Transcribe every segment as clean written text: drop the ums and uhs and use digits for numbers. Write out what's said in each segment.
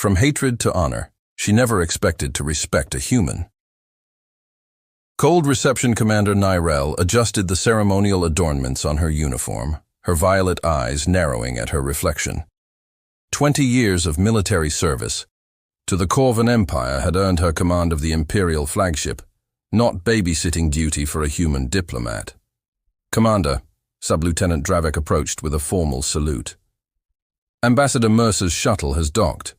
From hatred to honor, she never expected to respect a human. Cold Reception Commander Nyrel adjusted the ceremonial adornments on her uniform, her violet eyes narrowing at her reflection. 20 years of military service to the Corvan Empire had earned her command of the Imperial flagship, not babysitting duty for a human diplomat. "Commander," Sub-Lieutenant Dravik approached with a formal salute. "Ambassador Mercer's shuttle has docked.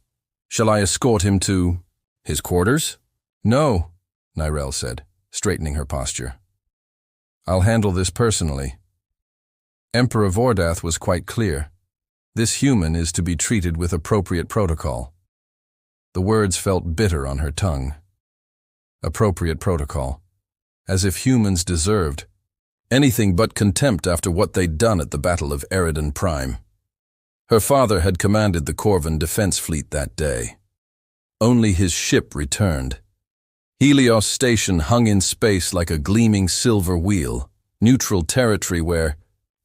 Shall I escort him to his quarters?" "No," Nyrel said, straightening her posture. "I'll handle this personally." Emperor Vordath was quite clear. This human is to be treated with appropriate protocol. The words felt bitter on her tongue. Appropriate protocol. As if humans deserved anything but contempt after what they'd done at the Battle of Eridan Prime. Her father had commanded the Corvan Defense Fleet that day. Only his ship returned. Helios Station hung in space like a gleaming silver wheel, neutral territory where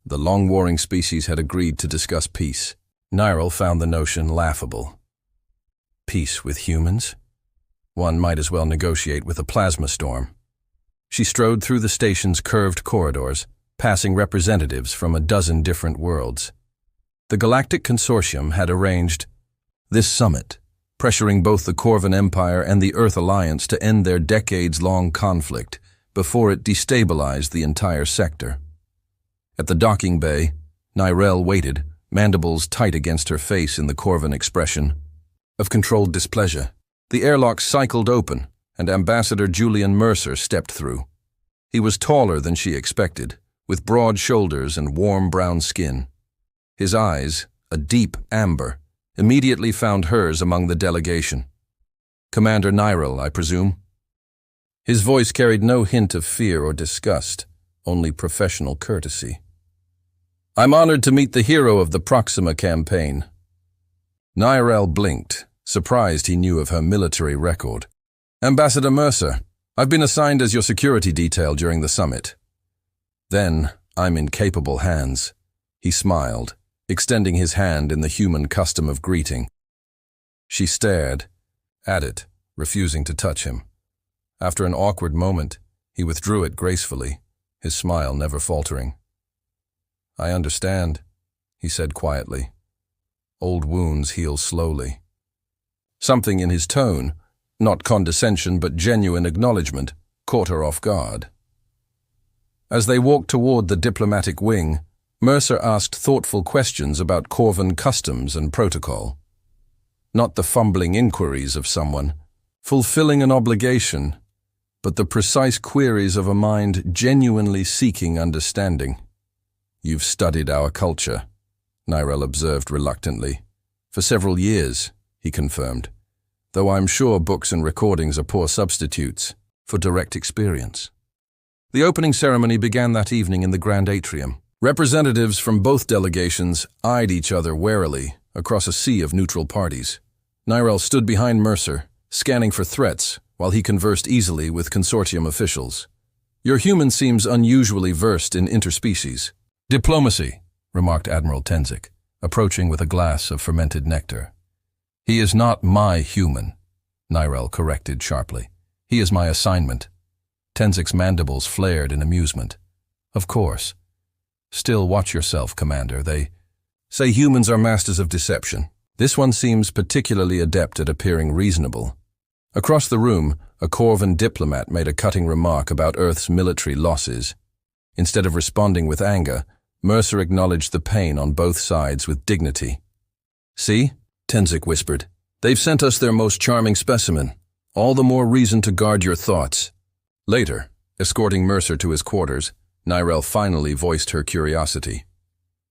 the long-warring species had agreed to discuss peace. Nyrel found the notion laughable. Peace with humans? One might as well negotiate with a plasma storm. She strode through the station's curved corridors, passing representatives from a dozen different worlds. The Galactic Consortium had arranged this summit, pressuring both the Corvan Empire and the Earth Alliance to end their decades-long conflict before it destabilized the entire sector. At the docking bay, Nyrel waited, mandibles tight against her face in the Corvan expression of controlled displeasure. The airlock cycled open, and Ambassador Julian Mercer stepped through. He was taller than she expected, with broad shoulders and warm brown skin. His eyes, a deep amber, immediately found hers among the delegation. "Commander Nyrel, I presume?" His voice carried no hint of fear or disgust, only professional courtesy. "I'm honored to meet the hero of the Proxima campaign." Nyrel blinked, surprised he knew of her military record. "Ambassador Mercer, I've been assigned as your security detail during the summit." "Then I'm in capable hands." He smiled, extending his hand in the human custom of greeting. She stared at it, refusing to touch him. After an awkward moment, he withdrew it gracefully, his smile never faltering. "I understand," he said quietly. Old wounds heal slowly. Something in his tone, not condescension but genuine acknowledgement, caught her off guard. As they walked toward the diplomatic wing, Mercer asked thoughtful questions about Corvan customs and protocol. Not the fumbling inquiries of someone, fulfilling an obligation, but the precise queries of a mind genuinely seeking understanding. "You've studied our culture," Nyrel observed reluctantly. "For several years," he confirmed, "though I'm sure books and recordings are poor substitutes for direct experience." The opening ceremony began that evening in the Grand Atrium. Representatives from both delegations eyed each other warily across a sea of neutral parties. Nyrel stood behind Mercer, scanning for threats while he conversed easily with consortium officials. "Your human seems unusually versed in interspecies diplomacy," remarked Admiral Tenzik, approaching with a glass of fermented nectar. "He is not my human," Nyrel corrected sharply. "He is my assignment." Tenzik's mandibles flared in amusement. "Of course. Still, watch yourself, Commander. They say humans are masters of deception. This one seems particularly adept at appearing reasonable." Across the room, a Corvan diplomat made a cutting remark about Earth's military losses. Instead of responding with anger, Mercer acknowledged the pain on both sides with dignity. "See?" Tenzik whispered. "They've sent us their most charming specimen. All the more reason to guard your thoughts." Later, escorting Mercer to his quarters, Nyrel finally voiced her curiosity.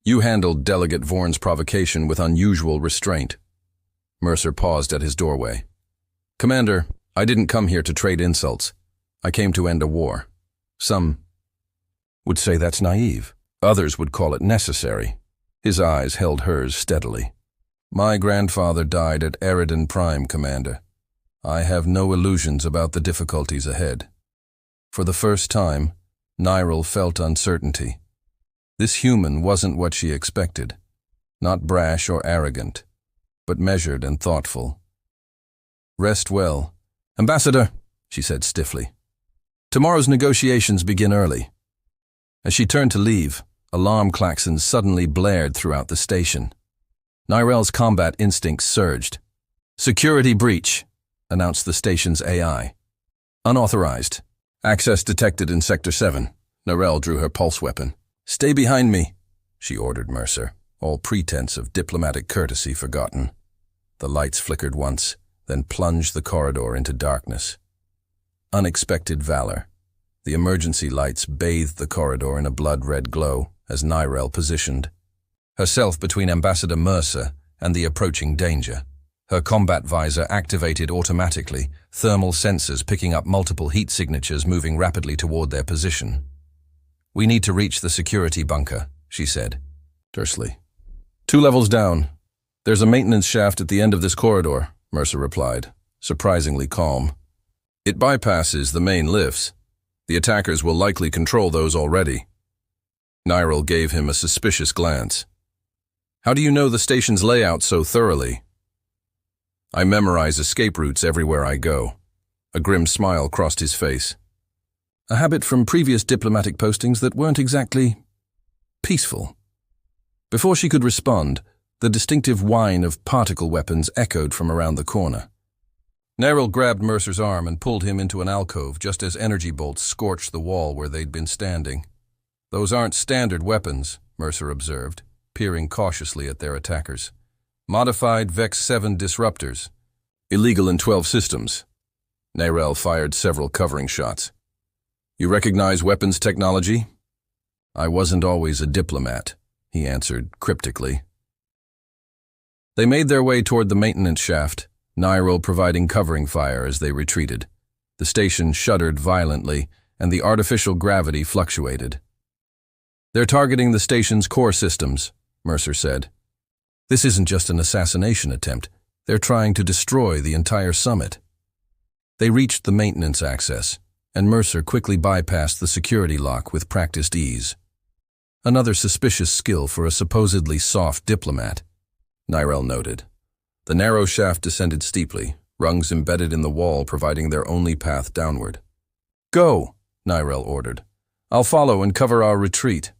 "You handled Delegate Vorn's provocation with unusual restraint." Mercer paused at his doorway. "Commander, I didn't come here to trade insults. I came to end a war. Some would say that's naive. Others would call it necessary." His eyes held hers steadily. "My grandfather died at Eridan Prime, Commander. I have no illusions about the difficulties ahead." For the first time, Nyrel felt uncertainty. This human wasn't what she expected. Not brash or arrogant, but measured and thoughtful. Rest well. Ambassador, she said stiffly. Tomorrow's negotiations begin early. As she turned to leave, alarm klaxons suddenly blared throughout the station. Nirel's combat instincts surged. Security breach, announced the station's AI. Unauthorized. Access detected in Sector 7. Nirel drew her pulse weapon. Stay behind me, she ordered Mercer, all pretense of diplomatic courtesy forgotten. The lights flickered once, then plunged the corridor into darkness. Unexpected valor. The emergency lights bathed the corridor in a blood-red glow as Nirel positioned herself between Ambassador Mercer and the approaching danger. Her combat visor activated automatically, thermal sensors picking up multiple heat signatures moving rapidly toward their position. We need to reach the security bunker, she said, tersely. 2 levels down. There's a maintenance shaft at the end of this corridor, Mercer replied, surprisingly calm. It bypasses the main lifts. The attackers will likely control those already. Nirel gave him a suspicious glance. How do you know the station's layout so thoroughly? I memorize escape routes everywhere I go. A grim smile crossed his face. A habit from previous diplomatic postings that weren't exactly peaceful. Before she could respond, the distinctive whine of particle weapons echoed from around the corner. Nirel grabbed Mercer's arm and pulled him into an alcove just as energy bolts scorched the wall where they'd been standing. Those aren't standard weapons, Mercer observed, peering cautiously at their attackers. Modified Vex 7 disruptors. Illegal in 12 systems. Nirel fired several covering shots. You recognize weapons technology? I wasn't always a diplomat, he answered cryptically. They made their way toward the maintenance shaft, Nirel providing covering fire as they retreated. The station shuddered violently, and the artificial gravity fluctuated. They're targeting the station's core systems, Mercer said. This isn't just an assassination attempt. They're trying to destroy the entire summit. They reached the maintenance access, and Mercer quickly bypassed the security lock with practiced ease. Another suspicious skill for a supposedly soft diplomat, Nirel noted. The narrow shaft descended steeply, rungs embedded in the wall providing their only path downward. Go, Nirel ordered. I'll follow and cover our retreat.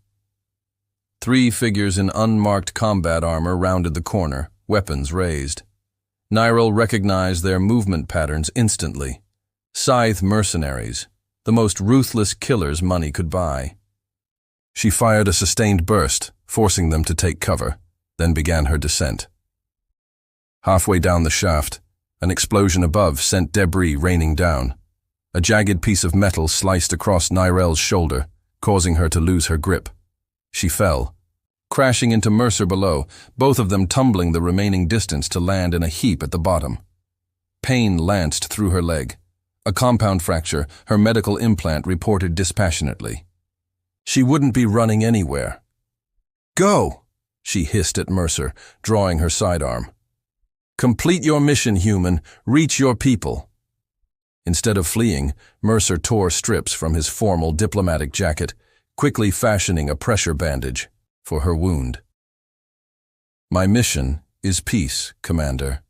3 figures in unmarked combat armor rounded the corner, weapons raised. Nirel recognized their movement patterns instantly. Scythe mercenaries, the most ruthless killers money could buy. She fired a sustained burst, forcing them to take cover, then began her descent. Halfway down the shaft, an explosion above sent debris raining down. A jagged piece of metal sliced across Nirel's shoulder, causing her to lose her grip. She fell, crashing into Mercer below, both of them tumbling the remaining distance to land in a heap at the bottom. Pain lanced through her leg. A compound fracture, her medical implant reported dispassionately. She wouldn't be running anywhere. Go, she hissed at Mercer, drawing her sidearm. Complete your mission, human. Reach your people. Instead of fleeing, Mercer tore strips from his formal diplomatic jacket, quickly fashioning a pressure bandage for her wound. My mission is peace, Commander.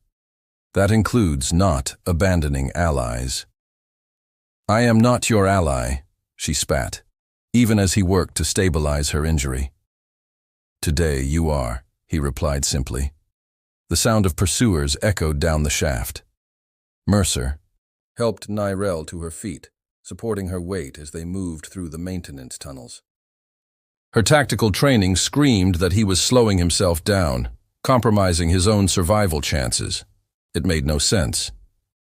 That includes not abandoning allies. I am not your ally, she spat, even as he worked to stabilize her injury. Today you are, he replied simply. The sound of pursuers echoed down the shaft. Mercer helped Nirel to her feet, supporting her weight as they moved through the maintenance tunnels. Her tactical training screamed that he was slowing himself down, compromising his own survival chances. It made no sense.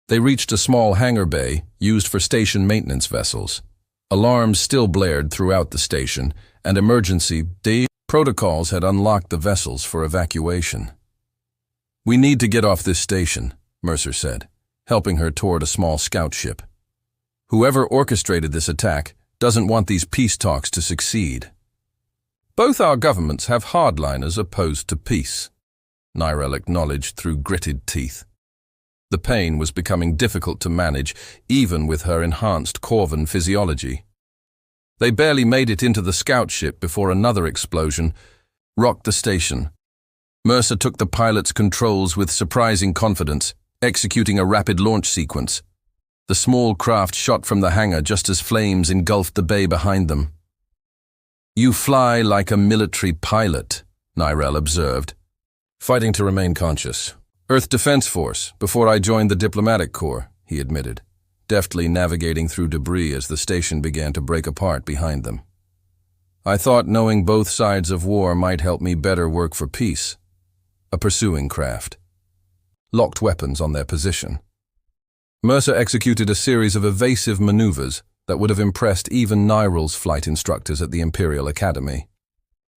They reached a small hangar bay used for station maintenance vessels. Alarms still blared throughout the station, and emergency protocols had unlocked the vessels for evacuation. We need to get off this station, Mercer said, helping her toward a small scout ship. Whoever orchestrated this attack doesn't want these peace talks to succeed. Both our governments have hardliners opposed to peace, Nirel acknowledged through gritted teeth. The pain was becoming difficult to manage, even with her enhanced Corvan physiology. They barely made it into the scout ship before another explosion rocked the station. Mercer took the pilot's controls with surprising confidence, executing a rapid launch sequence. The small craft shot from the hangar just as flames engulfed the bay behind them. "You fly like a military pilot," Nyrel observed. "Fighting to remain conscious. Earth Defense Force, before I joined the diplomatic corps," he admitted, deftly navigating through debris as the station began to break apart behind them. "I thought knowing both sides of war might help me better work for peace." A pursuing craft. Locked weapons on their position. Mercer executed a series of evasive maneuvers that would have impressed even Nyrel's flight instructors at the Imperial Academy.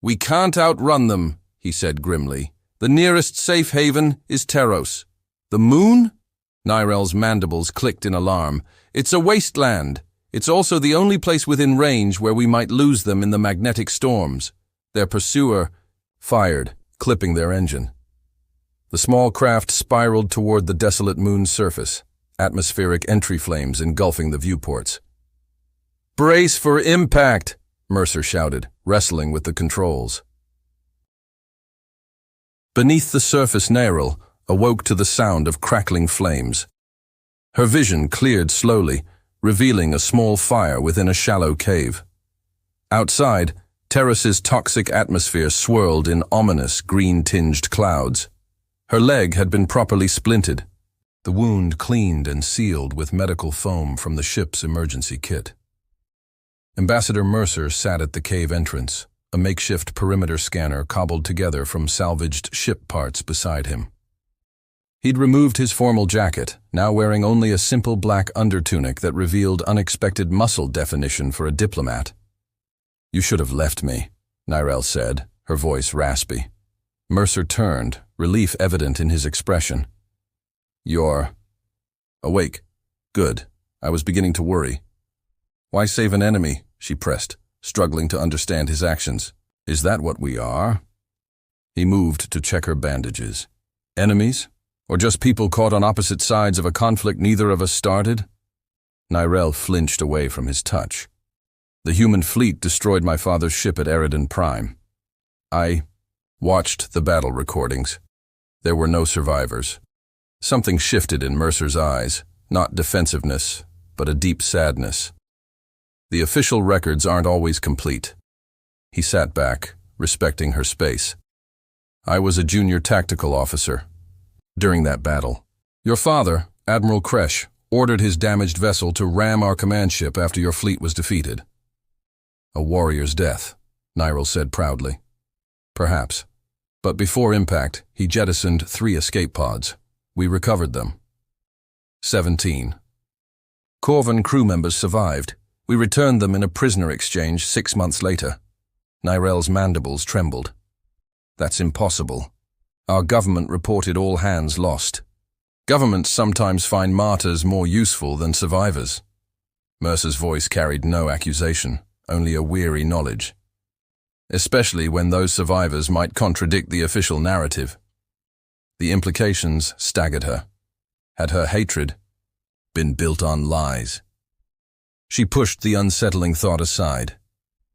"We can't outrun them," he said grimly. "The nearest safe haven is Teros." "The moon?" Nyrel's mandibles clicked in alarm. "It's a wasteland. It's also the only place within range where we might lose them in the magnetic storms." Their pursuer fired, clipping their engine. The small craft spiraled toward the desolate moon's surface, atmospheric entry flames engulfing the viewports. "Brace for impact," Mercer shouted, wrestling with the controls. Beneath the surface, Nyrel awoke to the sound of crackling flames. Her vision cleared slowly, revealing a small fire within a shallow cave. Outside, Terrace's toxic atmosphere swirled in ominous green-tinged clouds. Her leg had been properly splinted, the wound cleaned and sealed with medical foam from the ship's emergency kit. Ambassador Mercer sat at the cave entrance, a makeshift perimeter scanner cobbled together from salvaged ship parts beside him. He'd removed his formal jacket, now wearing only a simple black undertunic that revealed unexpected muscle definition for a diplomat. "You should have left me," Nyrel said, her voice raspy. Mercer turned, relief evident in his expression. "You're awake. Good. I was beginning to worry." "Why save an enemy?" she pressed, struggling to understand his actions. "Is that what we are?" He moved to check her bandages. "Enemies? Or just people caught on opposite sides of a conflict neither of us started?" Nyrel flinched away from his touch. "The human fleet destroyed my father's ship at Eridan Prime. I watched the battle recordings. There were no survivors." Something shifted in Mercer's eyes, not defensiveness, but a deep sadness. "The official records aren't always complete." He sat back, respecting her space. "I was a junior tactical officer during that battle. Your father, Admiral Kresh, ordered his damaged vessel to ram our command ship after your fleet was defeated." "A warrior's death," Nyrel said proudly. "Perhaps. But before impact, he jettisoned 3 escape pods. We recovered them. 17. Corvan crew members survived. We returned them in a prisoner exchange 6 months later." Nyrel's mandibles trembled. "That's impossible. Our government reported all hands lost. Governments sometimes find martyrs more useful than survivors." Mercer's voice carried no accusation, only a weary knowledge. "Especially when those survivors might contradict the official narrative." The implications staggered her. Had her hatred been built on lies? She pushed the unsettling thought aside.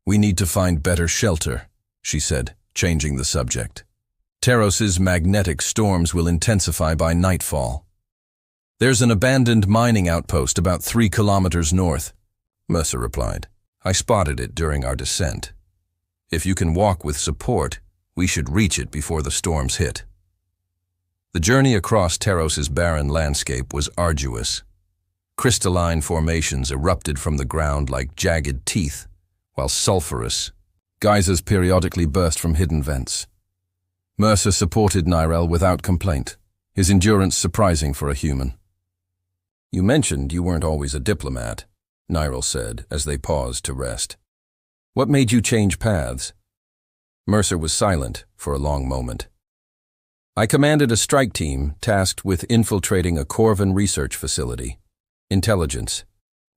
"We need to find better shelter," she said, changing the subject. "Teros's magnetic storms will intensify by nightfall. There's an abandoned mining outpost about 3 kilometers north," Mercer replied. "I spotted it during our descent. If you can walk with support, we should reach it before the storms hit." The journey across Teros's barren landscape was arduous. Crystalline formations erupted from the ground like jagged teeth, while sulfurous geysers periodically burst from hidden vents. Mercer supported Nyrel without complaint, his endurance surprising for a human. "You mentioned you weren't always a diplomat," Nyrel said as they paused to rest. "What made you change paths?" Mercer was silent for a long moment. "I commanded a strike team tasked with infiltrating a Corvan research facility. Intelligence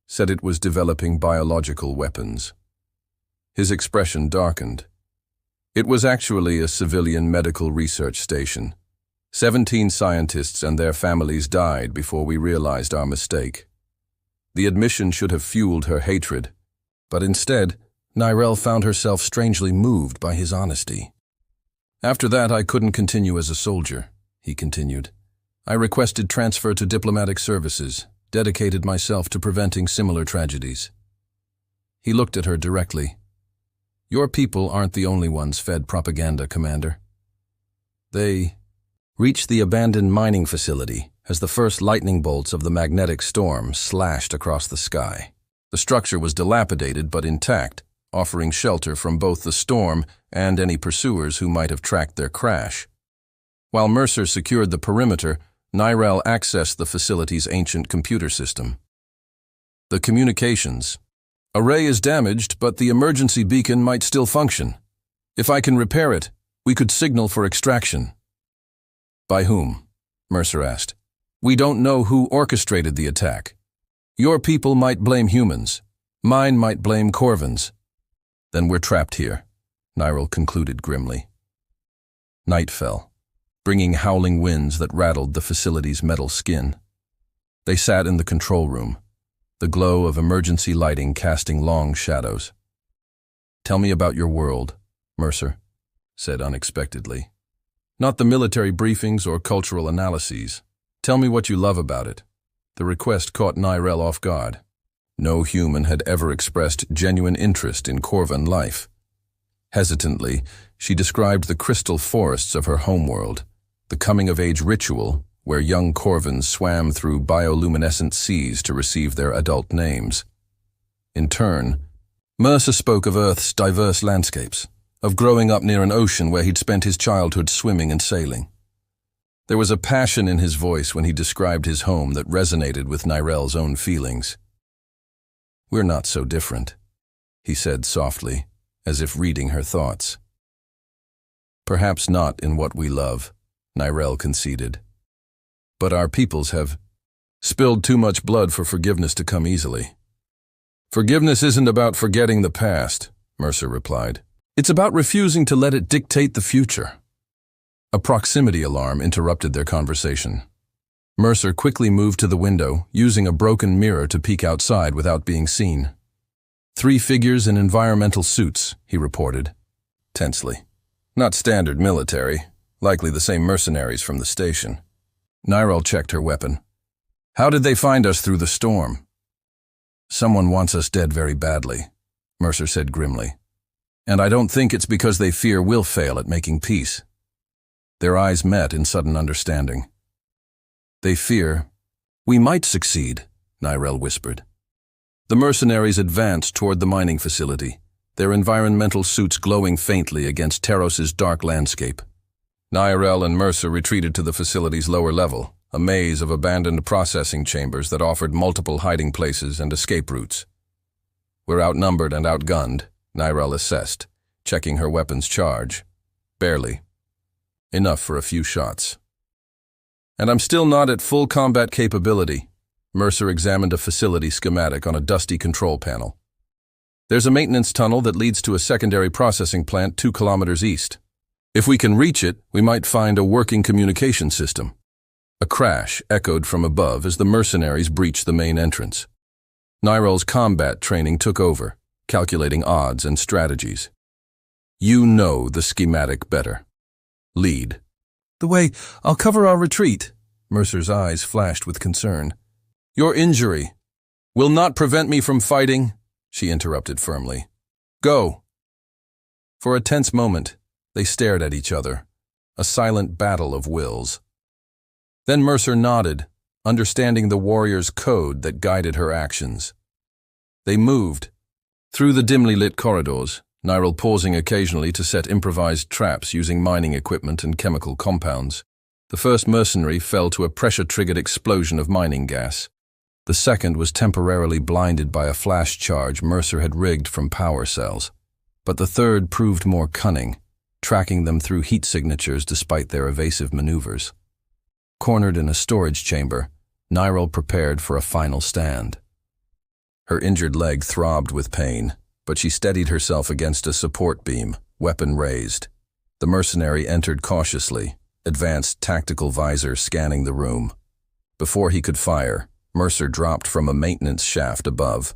said it was developing biological weapons." His expression darkened. "It was actually a civilian medical research station. 17 scientists and their families died before we realized our mistake." The admission should have fueled her hatred, but instead, Nyrel found herself strangely moved by his honesty. "After that, I couldn't continue as a soldier," he continued. I requested transfer to diplomatic services, dedicated myself to preventing similar tragedies. He looked at her directly. Your people aren't the only ones fed propaganda, Commander. They reached the abandoned mining facility as the first lightning bolts of the magnetic storm slashed across the sky. The structure was dilapidated but intact, offering shelter from both the storm and any pursuers who might have tracked their crash. While Mercer secured the perimeter, Nyrel accessed the facility's ancient computer system. The communications. Array is damaged, but the emergency beacon might still function. If I can repair it, we could signal for extraction. By whom? Mercer asked. We don't know who orchestrated the attack. Your people might blame humans. Mine might blame Corvins. Then we're trapped here, Nyrel concluded grimly. Night fell, bringing howling winds that rattled the facility's metal skin. They sat in the control room, the glow of emergency lighting casting long shadows. Tell me about your world, Mercer said unexpectedly. Not the military briefings or cultural analyses. Tell me what you love about it. The request caught Nyrel off guard. No human had ever expressed genuine interest in Corvan life. Hesitantly, she described the crystal forests of her homeworld, the coming-of-age ritual where young Corvans swam through bioluminescent seas to receive their adult names. In turn, Mercer spoke of Earth's diverse landscapes, of growing up near an ocean where he'd spent his childhood swimming and sailing. There was a passion in his voice when he described his home that resonated with Nyrel's own feelings. We're not so different, he said softly, as if reading her thoughts. Perhaps not in what we love, Nyrel conceded. But our peoples have spilled too much blood for forgiveness to come easily. Forgiveness isn't about forgetting the past, Mercer replied. It's about refusing to let it dictate the future. A proximity alarm interrupted their conversation. Mercer quickly moved to the window, using a broken mirror to peek outside without being seen. 3 figures in environmental suits, he reported, tensely. Not standard military, likely the same mercenaries from the station. Nyrel checked her weapon. How did they find us through the storm? Someone wants us dead very badly, Mercer said grimly. And I don't think it's because they fear we'll fail at making peace. Their eyes met in sudden understanding. They fear we might succeed, Nyrel whispered. The mercenaries advanced toward the mining facility, their environmental suits glowing faintly against Teros's dark landscape. Nyrel and Mercer retreated to the facility's lower level, a maze of abandoned processing chambers that offered multiple hiding places and escape routes. We're outnumbered and outgunned, Nyrel assessed, checking her weapon's charge. Barely. Enough for a few shots. And I'm still not at full combat capability. Mercer examined a facility schematic on a dusty control panel. There's a maintenance tunnel that leads to a secondary processing plant 2 kilometers east. If we can reach it, we might find a working communication system. A crash echoed from above as the mercenaries breached the main entrance. Nyrel's combat training took over, calculating odds and strategies. You know the schematic better. Lead. The way I'll cover our retreat, Mercer's eyes flashed with concern. Your injury will not prevent me from fighting, she interrupted firmly. Go. For a tense moment, they stared at each other, a silent battle of wills. Then Mercer nodded, understanding the warrior's code that guided her actions. They moved. Through the dimly lit corridors, Nyrel pausing occasionally to set improvised traps using mining equipment and chemical compounds. The first mercenary fell to a pressure-triggered explosion of mining gas. The second was temporarily blinded by a flash charge Mercer had rigged from power cells. But the third proved more cunning, tracking them through heat signatures despite their evasive maneuvers. Cornered in a storage chamber, Nyrel prepared for a final stand. Her injured leg throbbed with pain, but she steadied herself against a support beam, weapon raised. The mercenary entered cautiously, advanced tactical visor scanning the room. Before he could fire, Mercer dropped from a maintenance shaft above,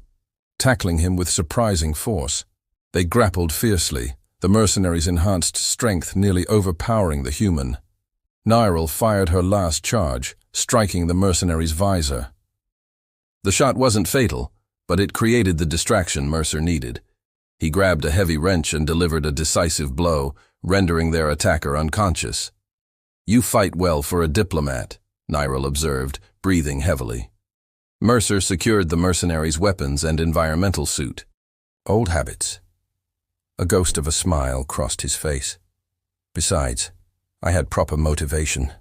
tackling him with surprising force. They grappled fiercely, the mercenary's enhanced strength nearly overpowering the human. Nyrel fired her last charge, striking the mercenary's visor. The shot wasn't fatal, but it created the distraction Mercer needed. He grabbed a heavy wrench and delivered a decisive blow, rendering their attacker unconscious. "You fight well for a diplomat," Nyrel observed, breathing heavily. Mercer secured the mercenary's weapons and environmental suit. "Old habits." A ghost of a smile crossed his face. "Besides, I had proper motivation."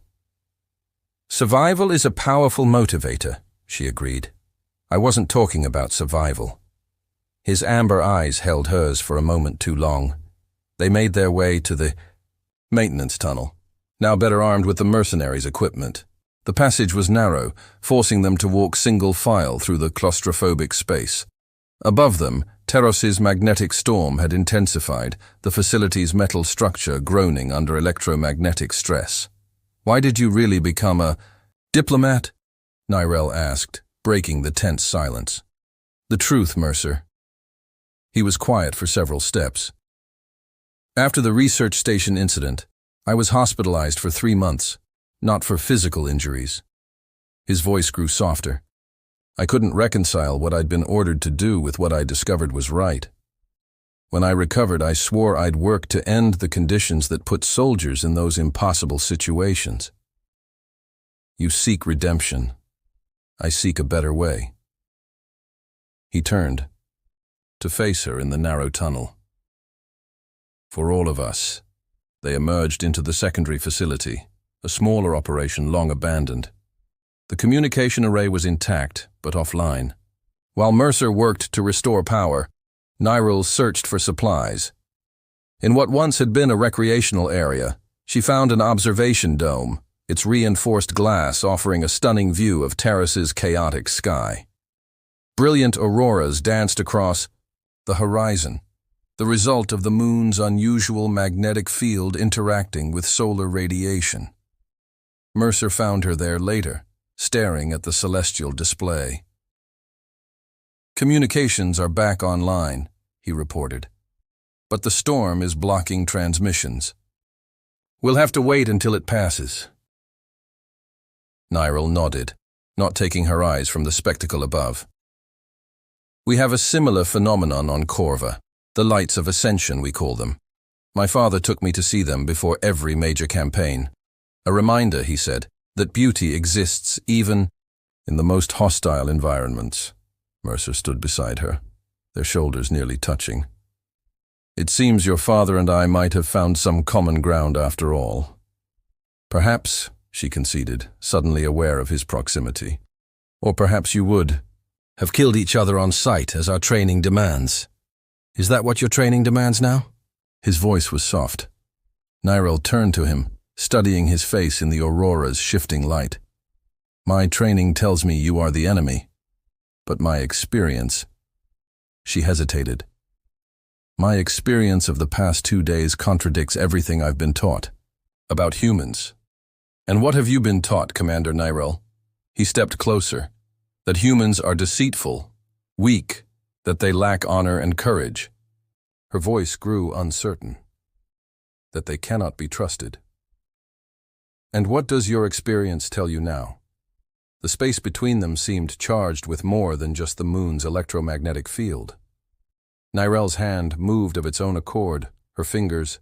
"Survival is a powerful motivator," she agreed. "I wasn't talking about survival." His amber eyes held hers for a moment too long. They made their way to the maintenance tunnel, now better armed with the mercenaries' equipment. The passage was narrow, forcing them to walk single file through the claustrophobic space. Above them, Teros's magnetic storm had intensified, the facility's metal structure groaning under electromagnetic stress. "Why did you really become a diplomat?" Nyrel asked, breaking the tense silence. "The truth, Mercer." He was quiet for several steps. "After the research station incident, I was hospitalized for 3 months, not for physical injuries." His voice grew softer. "I couldn't reconcile what I'd been ordered to do with what I discovered was right. When I recovered, I swore I'd work to end the conditions that put soldiers in those impossible situations. You seek redemption. I seek a better way." He turned to face her in the narrow tunnel. For all of us, they emerged into the secondary facility, a smaller operation long abandoned. The communication array was intact, but offline. While Mercer worked to restore power, Nyrel searched for supplies. In what once had been a recreational area, she found an observation dome, its reinforced glass offering a stunning view of Terrace's chaotic sky. Brilliant auroras danced across the horizon, the result of the moon's unusual magnetic field interacting with solar radiation. Mercer found her there later, staring at the celestial display. "Communications are back online," he reported, "but the storm is blocking transmissions. We'll have to wait until it passes." Nyrel nodded, not taking her eyes from the spectacle above. "We have a similar phenomenon on Corva, the lights of ascension we call them. My father took me to see them before every major campaign. A reminder, he said, that beauty exists even in the most hostile environments." Mercer stood beside her, their shoulders nearly touching. "It seems your father and I might have found some common ground after all." "Perhaps," she conceded, suddenly aware of his proximity. "Or perhaps you would have killed each other on sight as our training demands." "Is that what your training demands now?" His voice was soft. Nyrel turned to him, studying his face in the aurora's shifting light. "My training tells me you are the enemy, but my experience—" She hesitated. "My experience of the past 2 days contradicts everything I've been taught about humans." "And what have you been taught, Commander Nyrel?" He stepped closer. "That humans are deceitful, weak, that they lack honor and courage." Her voice grew uncertain. "That they cannot be trusted." "And what does your experience tell you now?" The space between them seemed charged with more than just the moon's electromagnetic field. Nyrel's hand moved of its own accord, her fingers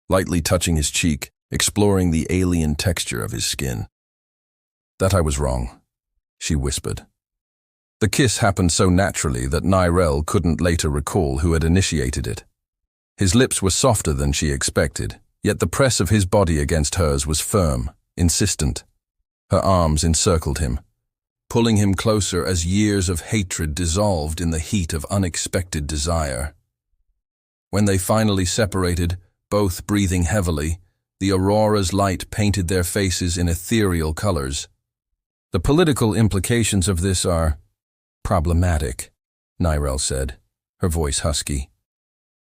lightly touching his cheek, exploring the alien texture of his skin. "That I was wrong," she whispered. The kiss happened so naturally that Nyrel couldn't later recall who had initiated it. His lips were softer than she expected, yet the press of his body against hers was firm, insistent. Her arms encircled him, pulling him closer as years of hatred dissolved in the heat of unexpected desire. When they finally separated, both breathing heavily, the aurora's light painted their faces in ethereal colors. "The political implications of this are problematic," Nyrel said, her voice husky.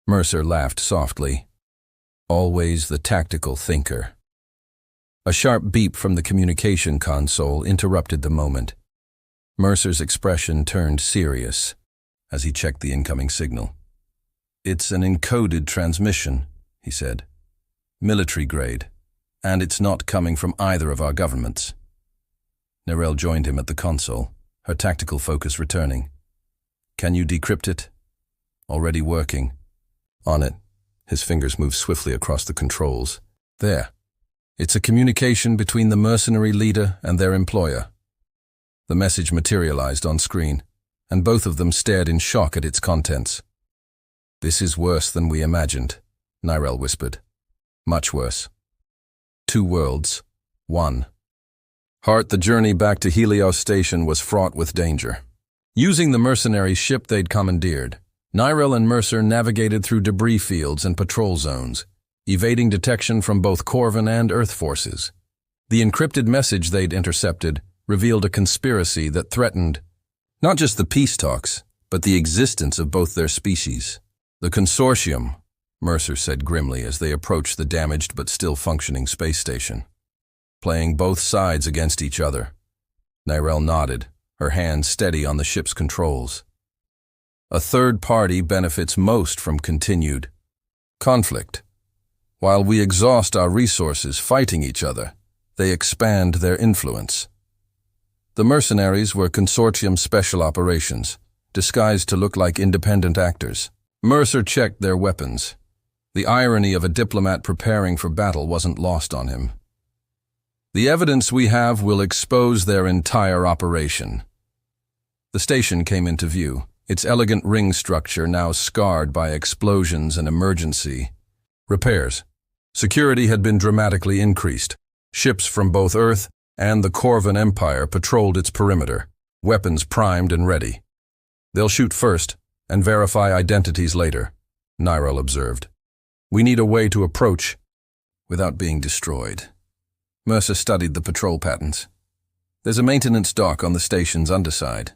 Mercer laughed softly. "Always the tactical thinker." A sharp beep from the communication console interrupted the moment. Mercer's expression turned serious as he checked the incoming signal. "It's an encoded transmission," he said. "Military grade, and it's not coming from either of our governments." Nirel joined him at the console, her tactical focus returning. Can you decrypt it? Already working. On it. His fingers moved swiftly across the controls. There. It's a communication between the mercenary leader and their employer. The message materialized on screen, and both of them stared in shock at its contents. This is worse than we imagined, Nirel whispered. Much worse. 2 worlds. 1. Hart, the journey back to Helios Station was fraught with danger. Using the mercenary ship they'd commandeered, Nirel and Mercer navigated through debris fields and patrol zones, evading detection from both Corvan and Earth forces. The encrypted message they'd intercepted revealed a conspiracy that threatened not just the peace talks, but the existence of both their species. The consortium, Mercer said grimly as they approached the damaged but still functioning space station. Playing both sides against each other. Nirel nodded, her hand steady on the ship's controls. A third party benefits most from continued conflict. While we exhaust our resources fighting each other, they expand their influence. The mercenaries were consortium special operations, disguised to look like independent actors. Mercer checked their weapons. The irony of a diplomat preparing for battle wasn't lost on him. The evidence we have will expose their entire operation. The station came into view, its elegant ring structure now scarred by explosions and emergency repairs. Security had been dramatically increased. Ships from both Earth and the Corvan Empire patrolled its perimeter, weapons primed and ready. They'll shoot first and verify identities later, Nirel observed. We need a way to approach without being destroyed. Mercer studied the patrol patterns. There's a maintenance dock on the station's underside.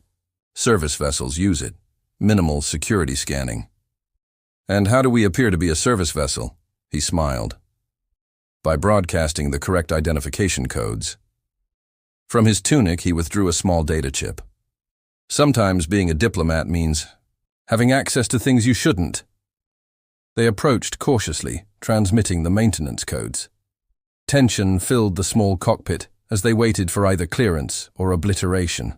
Service vessels use it. Minimal security scanning. And how do we appear to be a service vessel? He smiled. By broadcasting the correct identification codes. From his tunic, he withdrew a small data chip. Sometimes being a diplomat means having access to things you shouldn't. They approached cautiously, transmitting the maintenance codes. Tension filled the small cockpit as they waited for either clearance or obliteration.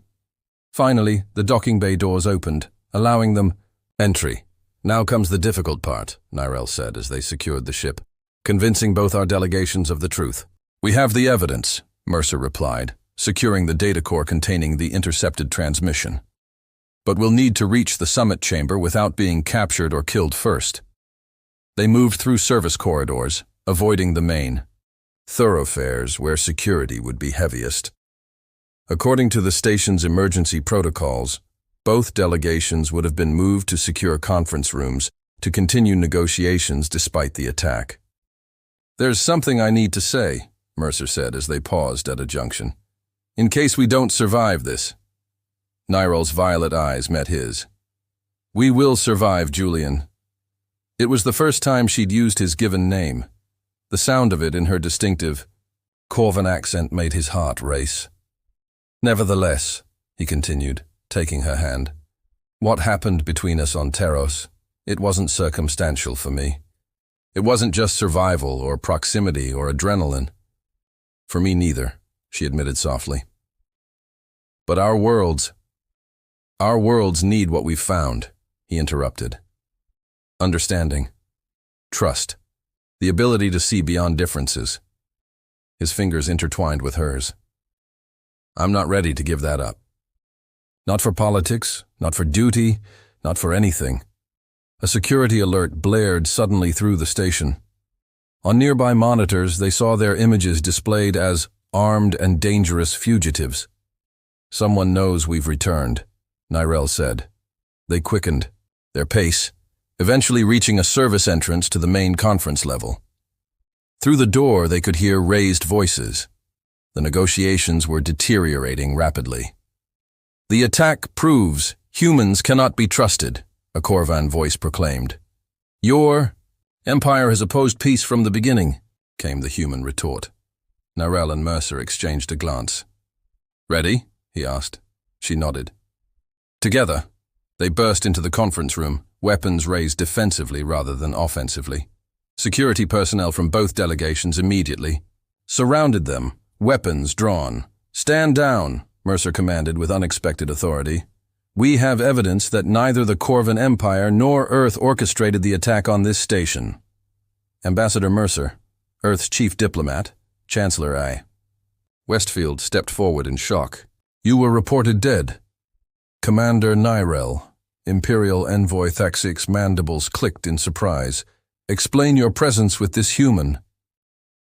Finally, the docking bay doors opened, allowing them entry. Now comes the difficult part, Nirel said as they secured the ship, convincing both our delegations of the truth. We have the evidence, Mercer replied, securing the data core containing the intercepted transmission. But we'll need to reach the summit chamber without being captured or killed first. They moved through service corridors, avoiding the main thoroughfares where security would be heaviest. According to the station's emergency protocols, both delegations would have been moved to secure conference rooms to continue negotiations despite the attack. There's something I need to say, Mercer said as they paused at a junction. In case we don't survive this. Nirel's violet eyes met his. We will survive, Julian. It was the first time she'd used his given name. The sound of it in her distinctive Corvan accent made his heart race. Nevertheless, he continued, taking her hand, what happened between us on Teros, it wasn't circumstantial for me. It wasn't just survival or proximity or adrenaline. For me neither, she admitted softly. But our worlds need what we've found, he interrupted. Understanding. Trust. The ability to see beyond differences. His fingers intertwined with hers. I'm not ready to give that up. Not for politics, not for duty, not for anything. A security alert blared suddenly through the station. On nearby monitors, they saw their images displayed as armed and dangerous fugitives. Someone knows we've returned, Nirel said. They quickened their pace, eventually reaching a service entrance to the main conference level. Through the door, they could hear raised voices. The negotiations were deteriorating rapidly. The attack proves humans cannot be trusted, a Corvan voice proclaimed. Your empire has opposed peace from the beginning, came the human retort. Nirel and Mercer exchanged a glance. Ready? He asked. She nodded. Together, they burst into the conference room, weapons raised defensively rather than offensively. Security personnel from both delegations immediately surrounded them, weapons drawn, Stand down, Mercer commanded with unexpected authority. We have evidence that neither the Corvan Empire nor Earth orchestrated the attack on this station. Ambassador Mercer, Earth's chief diplomat, Chancellor I. Westfield stepped forward in shock. You were reported dead. Commander Nyrel, Imperial Envoy Thaxik's mandibles clicked in surprise. Explain your presence with this human.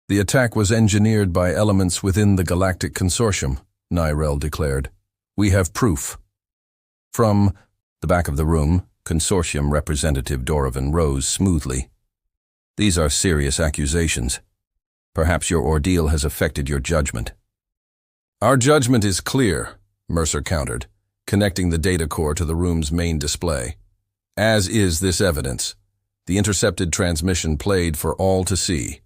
The attack was engineered by elements within the Galactic Consortium, Nyrel declared. We have proof. From the back of the room, Consortium Representative Dorovan rose smoothly. These are serious accusations. Perhaps your ordeal has affected your judgment. Our judgment is clear, Mercer countered, connecting the data core to the room's main display. As is this evidence. The intercepted transmission played for all to see.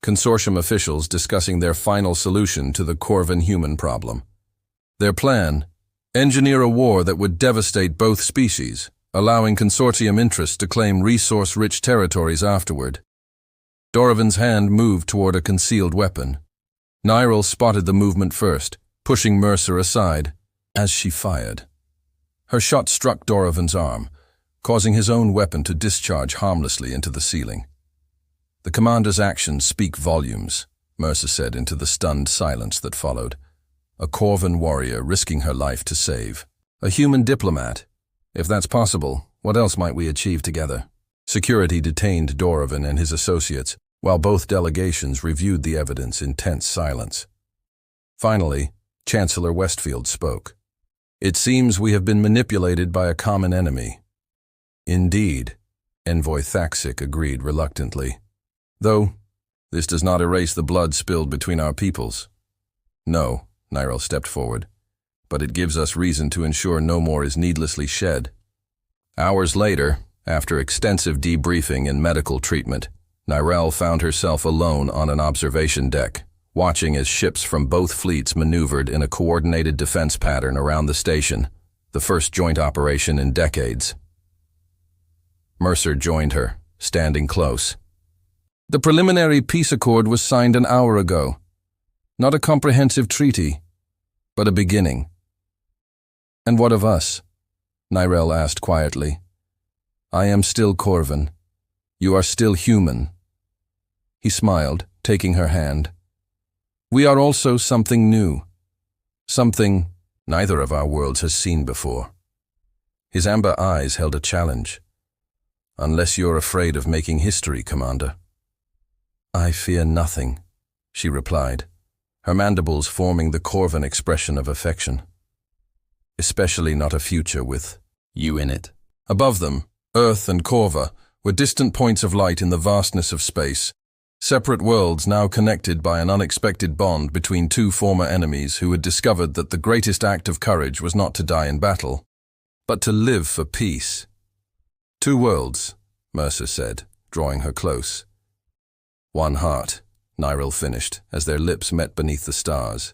Consortium officials discussing their final solution to the Corvan human problem. Their plan: engineer a war that would devastate both species, allowing consortium interests to claim resource-rich territories afterward. Dorovan's hand moved toward a concealed weapon. Nyrel spotted the movement first, pushing Mercer aside as she fired. Her shot struck Dorovan's arm, causing his own weapon to discharge harmlessly into the ceiling. The commander's actions speak volumes, Mercer said into the stunned silence that followed. A Corvan warrior risking her life to save. A human diplomat. If that's possible, what else might we achieve together? Security detained Dorovan and his associates, while both delegations reviewed the evidence in tense silence. Finally, Chancellor Westfield spoke. It seems we have been manipulated by a common enemy. Indeed, Envoy Thaxik agreed reluctantly. Though, this does not erase the blood spilled between our peoples. No, Nyrel stepped forward, but it gives us reason to ensure no more is needlessly shed. Hours later, after extensive debriefing and medical treatment, Nyrel found herself alone on an observation deck, watching as ships from both fleets maneuvered in a coordinated defense pattern around the station, the first joint operation in decades. Mercer joined her, standing close. The preliminary peace accord was signed an hour ago. Not a comprehensive treaty, but a beginning. And what of us? Nyrel asked quietly. I am still Corvan. You are still human. He smiled, taking her hand. We are also something new. Something neither of our worlds has seen before. His amber eyes held a challenge. Unless you're afraid of making history, Commander. I fear nothing, she replied, her mandibles forming the Corvan expression of affection. Especially not a future with you in it. Above them, Earth and Corva were distant points of light in the vastness of space, separate worlds now connected by an unexpected bond between two former enemies who had discovered that the greatest act of courage was not to die in battle, but to live for peace. Two worlds, Mercer said, drawing her close. One heart, Nyrel finished, as their lips met beneath the stars.